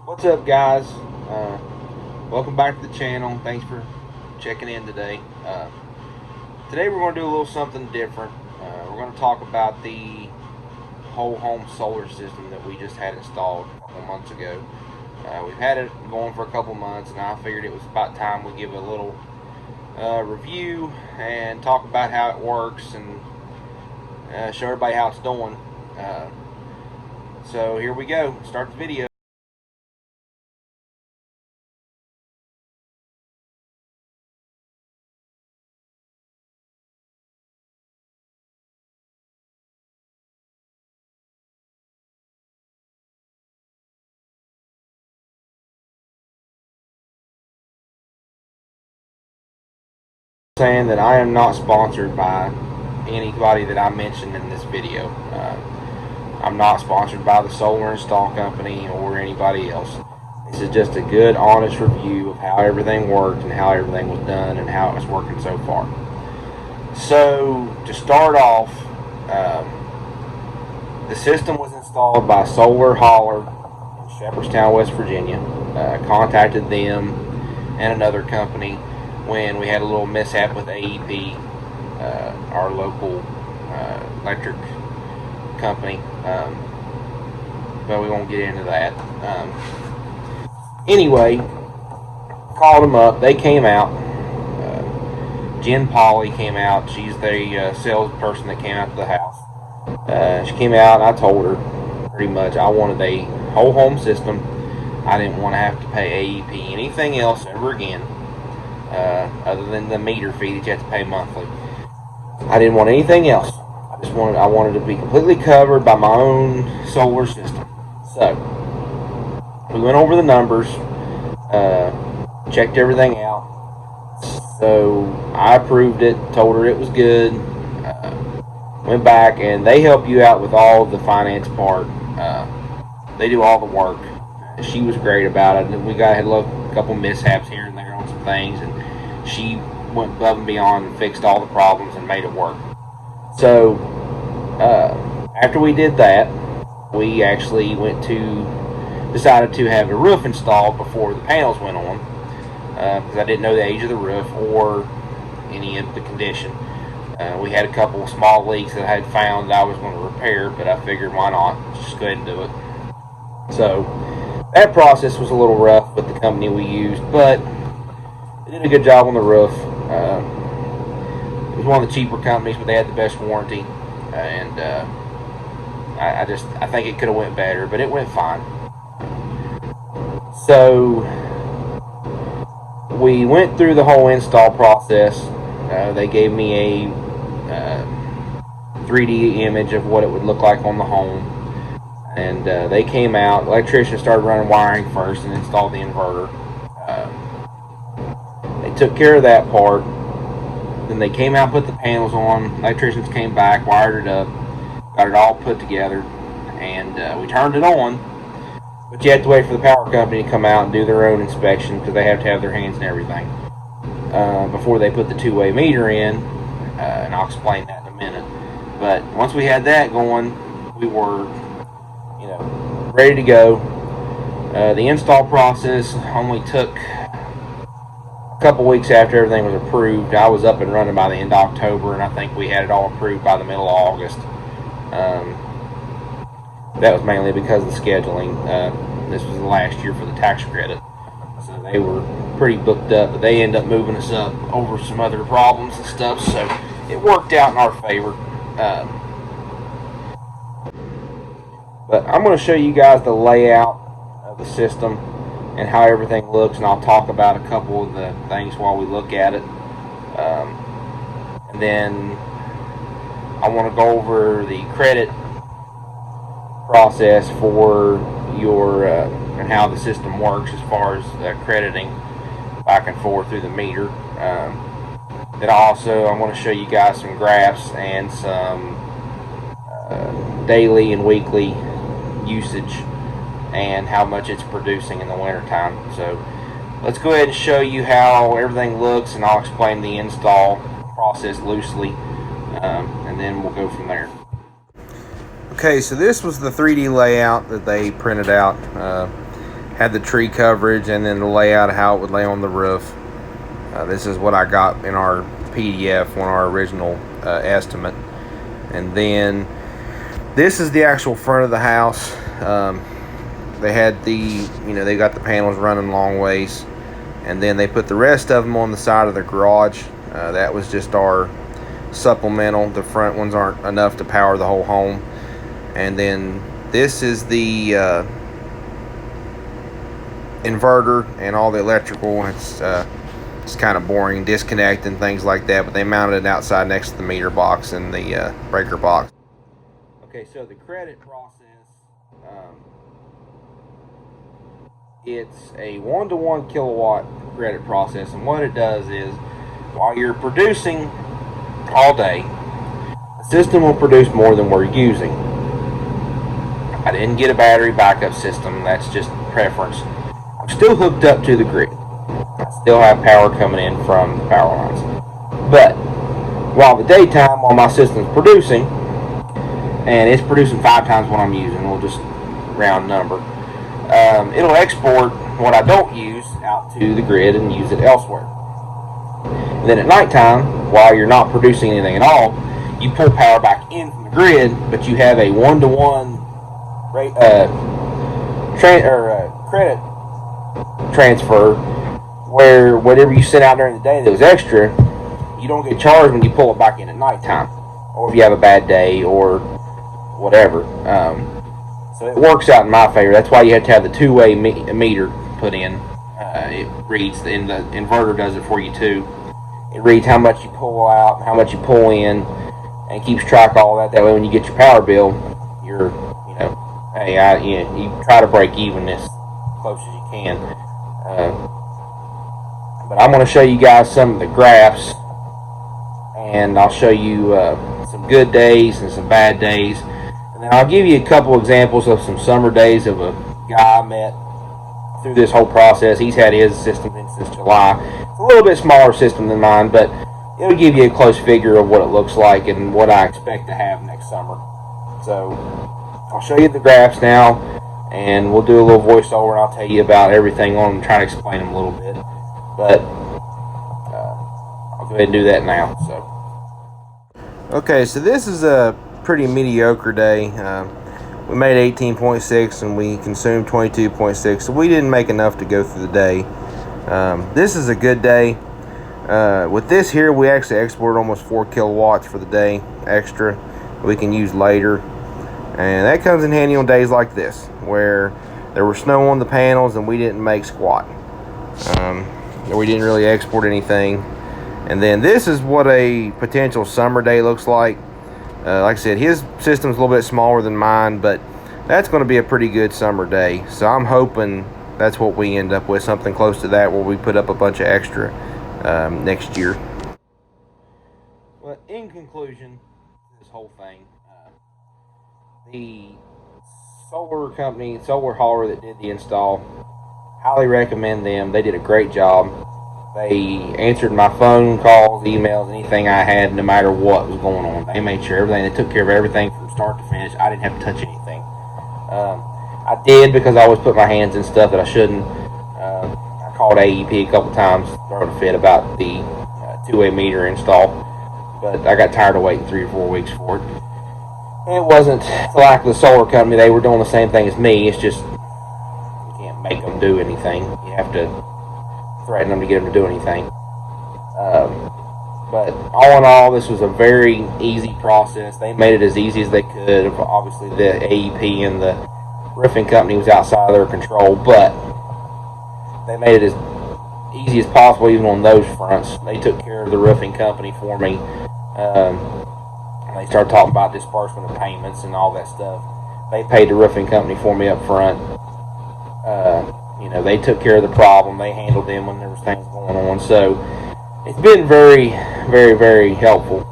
What's up, guys? Welcome back to the channel. Thanks for checking in today. Today we're going to do a little something different. We're going to talk about the whole home solar system that we just had installed a couple months ago. We've had it going for a couple months, and I figured it was about time we give a little review and talk about how it works and show everybody how it's doing. So here we go. Start the video. Saying that I am not sponsored by anybody that I mentioned in this video. I'm not sponsored by the Solar Install Company or anybody else. This is just a good, honest review of how everything worked and how everything was done and how it's working so far. So, to start off, the system was installed by Solar Holler in Shepherdstown, West Virginia. Contacted them and another company when we had a little mishap with AEP, our local electric company, but we won't get into that. Anyway, called them up. They came out. Jen Polly came out. She's the salesperson that came out to the house. She came out, and I told her pretty much I wanted a whole home system. I didn't want to have to pay AEP anything else ever again. Other than the meter fee that you have to pay monthly. I didn't want anything else. I wanted to be completely covered by my own solar system. So we went over the numbers, checked everything out. So I approved it, told her it was good. Went back, and they help you out with all of the finance part. They do all the work. She was great about it. We had a couple mishaps here and there on some things, and she went above and beyond and fixed all the problems and made it work. So after we did that, we actually decided to have a roof installed before the panels went on, because I didn't know the age of the roof or any of the condition. We had a couple of small leaks that I had found that I was going to repair, but I figured why not, just go ahead and do it. So that process was a little rough with the company we used, but they did a good job on the roof. It was one of the cheaper companies, but they had the best warranty, and I think it could have went better, but it went fine. So we went through the whole install process. They gave me a 3D image of what it would look like on the home, and they came out. The electrician started running wiring first and installed the inverter. They took care of that part. Then they came out, put the panels on. Electricians came back, wired it up, got it all put together, and we turned it on. But you have to wait for the power company to come out and do their own inspection, because they have to have their hands and everything before they put the two-way meter in, and I'll explain that in a minute. But once we had that going, we were, ready to go. The install process only took a couple weeks after everything was approved. I was up and running by the end of October, and I think we had it all approved by the middle of August. That was mainly because of the scheduling. This was the last year for the tax credit, so they were pretty booked up, but they ended up moving us up over some other problems and stuff, so it worked out in our favor. But I'm going to show you guys the layout of the system and how everything looks, and I'll talk about a couple of the things while we look at it. And then I want to go over the credit process for your and how the system works as far as crediting back and forth through the meter. Then also I want to show you guys some graphs and some daily and weekly usage and how much it's producing in the wintertime. So let's go ahead and show you how everything looks, and I'll explain the install process loosely, and then we'll go from there. Okay, so this was the 3D layout that they printed out. had the tree coverage, and then the layout of how it would lay on the roof. This is what I got in our PDF on our original estimate. And then this is the actual front of the house. They had they got the panels running long ways, and then they put the rest of them on the side of the garage. That was just our supplemental. The front ones aren't enough to power the whole home. And then this is the inverter and all the electrical. It's kind of boring, disconnect and things like that, but they mounted it outside next to the meter box and the breaker box. Okay, so the credit process, it's a 1-to-1 kilowatt credit process, and what it does is, while you're producing all day, the system will produce more than we're using. I didn't get a battery backup system, that's just preference. I'm still hooked up to the grid. I still have power coming in from the power lines. But while my system's producing, and it's producing 5 times what I'm using, we'll just round number, it'll export what I don't use out to the grid and use it elsewhere. And then at nighttime, while you're not producing anything at all, you pull power back in from the grid, but you have a 1-to-1 credit transfer, where whatever you sent out during the day that was extra, you don't get charged when you pull it back in at nighttime, or if you have a bad day or whatever. So it works out in my favor. That's why you have to have the two-way meter put in. It reads, and the inverter does it for you too. It reads how much you pull out, how much you pull in, and keeps track of all that. That way, when you get your power bill, you're, you try to break even as close as you can. But I'm going to show you guys some of the graphs, and I'll show you some good days and some bad days. And then I'll give you a couple examples of some summer days of a guy I met through this whole process. He's had his system in since July. It's a little bit smaller system than mine, but it'll give you a close figure of what it looks like and what I expect to have next summer. So I'll show you the graphs now, and we'll do a little voiceover, and I'll tell you about everything on them and try to explain them a little bit. But I'll go ahead and do that now. Okay, so this is a pretty mediocre day. We made 18.6 and we consumed 22.6, so we didn't make enough to go through the day. This is a good day. With this here, we actually exported almost 4 kilowatts for the day extra we can use later, and that comes in handy on days like this where there was snow on the panels and we didn't make squat. We didn't really export anything. And then this is what a potential summer day looks like. Like I said, his system's a little bit smaller than mine, but that's going to be a pretty good summer day. So I'm hoping that's what we end up with, something close to that, where we put up a bunch of extra next year. Well, in conclusion, this whole thing, the solar company, solar hauler that did the install, highly recommend them. They did a great job. They answered my phone calls, emails, anything I had, no matter what was going on. They made sure everything, they took care of everything from start to finish. I didn't have to touch anything. I did, because I always put my hands in stuff that I shouldn't. I called AEP a couple times, throwing a fit about the two-way meter install, but I got tired of waiting 3 or 4 weeks for it. And it wasn't like the solar company. They were doing the same thing as me. It's just, you can't make them do anything. You have to threaten them to get them to do anything. But all in all, this was a very easy process. They made it as easy as they could. Obviously, the AEP and the roofing company was outside of their control, but they made it as easy as possible, even on those fronts. They took care of the roofing company for me. They started talking about disbursement of payments and all that stuff. They paid the roofing company for me up front. They took care of the problem. They handled them when there was things going on. So it's been very, very, very helpful.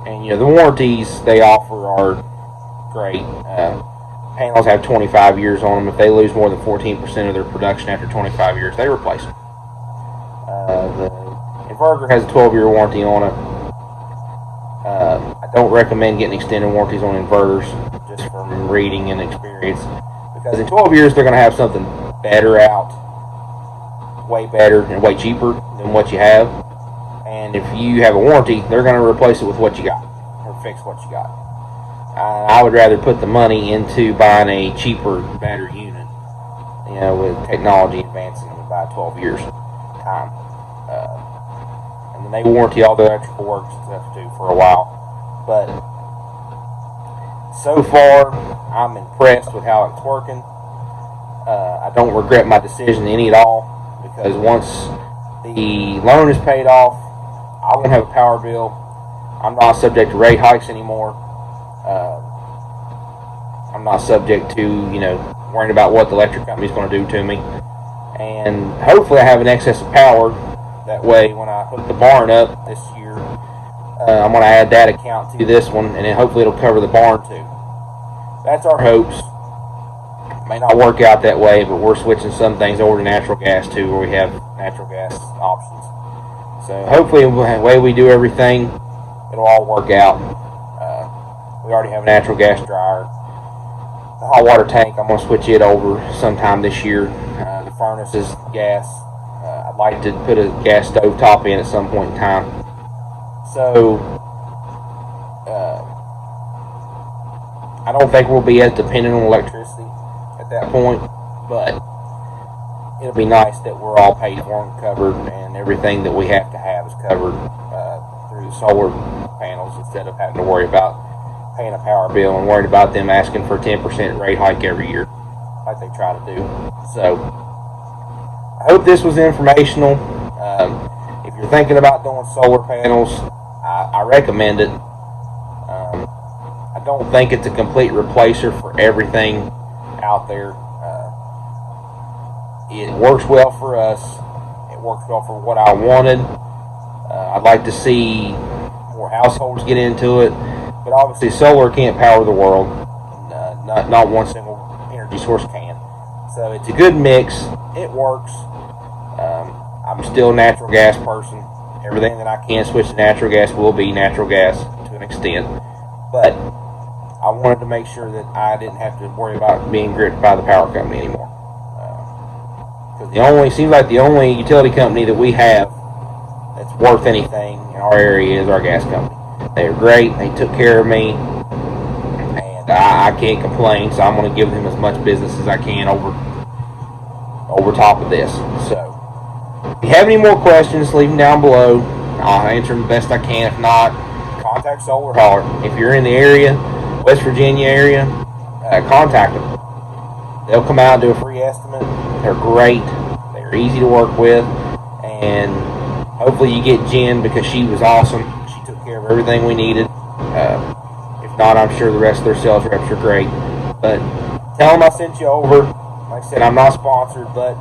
And the warranties they offer are great. Panels have 25 years on them. If they lose more than 14% of their production after 25 years, they replace them. The inverter has a 12-year warranty on it. I don't recommend getting extended warranties on inverters, just from reading and experience, Because in 12 years, they're going to have something better out, way better and way cheaper than what you have. And if you have a warranty, they're going to replace it with what you got, or fix what you got. I would rather put the money into buying a cheaper, better unit, with technology advancing in about 12 years time. And then they warranty all the electrical work stuff too for a while. But so far, I'm impressed with how it's working. I don't regret my decision any at all, because once the loan is paid off, I won't have a power bill. I'm not subject to rate hikes anymore. I'm not subject to, worrying about what the electric company is going to do to me. And hopefully I have an excess of power. That way when I hook the barn up this year, I'm going to add that account to this one, and then hopefully it'll cover the barn too. That's our hopes. It may not work out that way, but we're switching some things over to natural gas too, where we have natural gas options. So hopefully the way we do everything, it'll all work out. We already have a natural gas dryer. The hot water tank, I'm going to switch it over sometime this year. The furnace is gas. I'd like to put a gas stove top in at some point in time. So, I don't think we'll be as dependent on electricity at that point, but it'll be nice that we're all paid for and covered, and everything that we have to have is covered through the solar panels, instead of having to worry about paying a power bill and worried about them asking for a 10% rate hike every year like they try to do. So I hope this was informational. If you're thinking about doing solar panels, I recommend it. I don't think it's a complete replacer for everything out there. It works well for us. It works well for what I wanted. I'd like to see more households get into it. But obviously, solar can't power the world. Not one single energy source can. So it's a good mix. It works. I'm still a natural gas person. Everything that I can switch to natural gas will be natural gas to an extent. But I wanted to make sure that I didn't have to worry about being gripped by the power company anymore. Because seems like the only utility company that we have that's worth anything in our area is our gas company. They were great. They took care of me, and I can't complain. So I'm going to give them as much business as I can over top of this. So if you have any more questions, leave them down below. I'll answer them the best I can. If not, contact Solar Holler. If you're in the area, West Virginia area, contact them. They'll come out and do a free estimate. They're great. They're easy to work with, and hopefully you get Jen, because she was awesome. Took care of everything we needed. If not, I'm sure the rest of their sales reps are great. But tell them I sent you over. Like I said, I'm not sponsored, but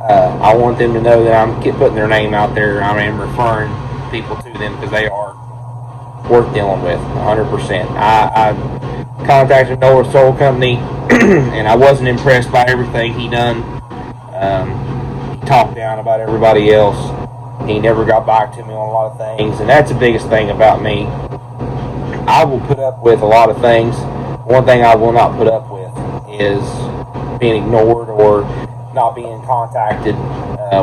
I want them to know that I'm putting their name out there. I am referring people to them, because they are worth dealing with 100%. I contacted Noah Solar Company, and I wasn't impressed by everything he done. He talked down about everybody else. He never got back to me on a lot of things, and that's the biggest thing about me. I will put up with a lot of things. One thing I will not put up with is being ignored or not being contacted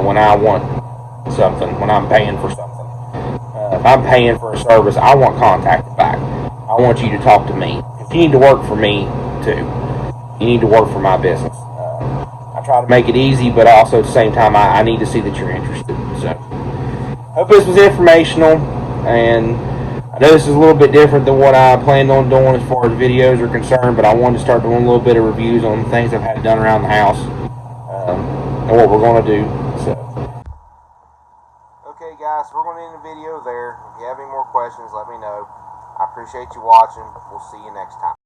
when I want something, when I'm paying for something. If I'm paying for a service, I want contacted back. I want you to talk to me. If you need to work for me, too. You need to work for my business. I try to make it easy, but also at the same time, I need to see that you're interested. So hope this was informational, and I know this is a little bit different than what I planned on doing as far as videos are concerned, but I wanted to start doing a little bit of reviews on things I've had done around the house, and what we're going to do. So, okay guys, we're going to end the video there. If you have any more questions, let me know. I appreciate you watching. We'll see you next time.